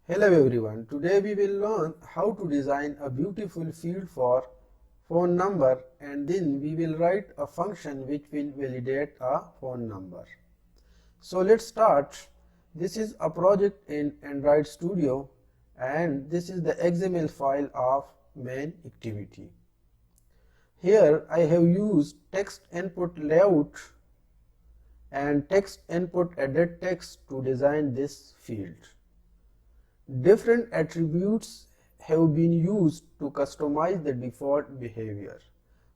Hello everyone, today we will learn how to design a beautiful field for phone number, and then we will write a function which will validate a phone number. So let's start. This is a project in Android Studio and this is the XML file of main activity. Here I have used TextInputLayout and TextInputEditText to design this field. Different attributes have been used to customize the default behavior.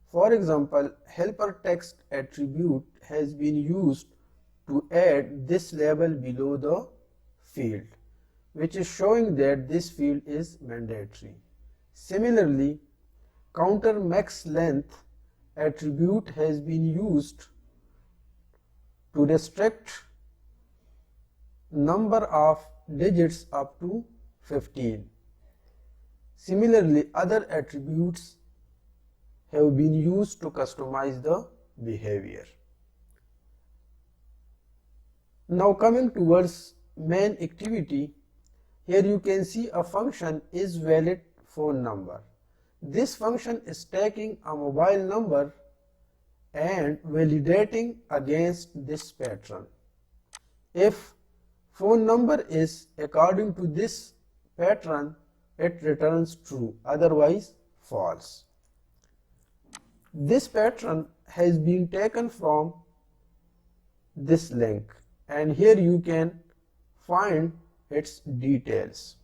For example, helper text attribute has been used to add this label below the field, which is showing that this field is mandatory. Similarly, counter max length attribute has been used to restrict number of digits up to 15. Similarly, other attributes have been used to customize the behavior. Now coming towards main activity, here you can see a function is valid phone number. This function is taking a mobile number and validating against this pattern. If phone number is according to this pattern, it returns true, otherwise false. This pattern has been taken from this link, and here you can find its details.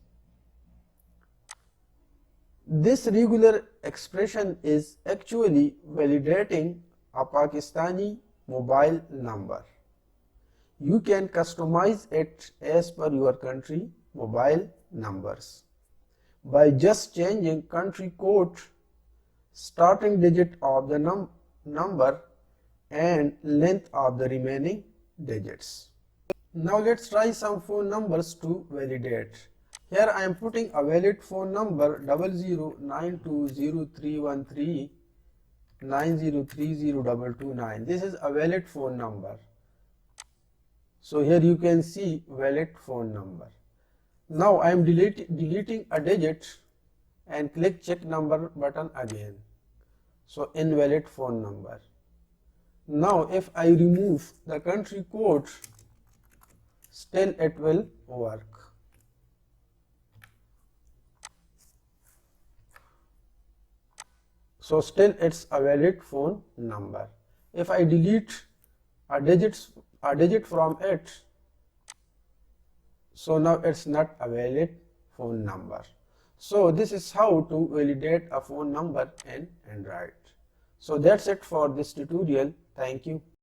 This regular expression is actually validating a Pakistani mobile number. You can customize it as per your country mobile numbers by just changing country code, starting digit of the number and length of the remaining digits. Now let's try some phone numbers to validate. Here I am putting a valid phone number 0092031390302229. This is a valid phone number. So here you can see valid phone number. Now I am deleting a digit and click check number button again. So invalid phone number. Now if I remove the country code, still it will work. So still it's a valid phone number. If I delete a digit from it, so now it's not a valid phone number. So this is how to validate a phone number in Android. So that's it for this tutorial. Thank you.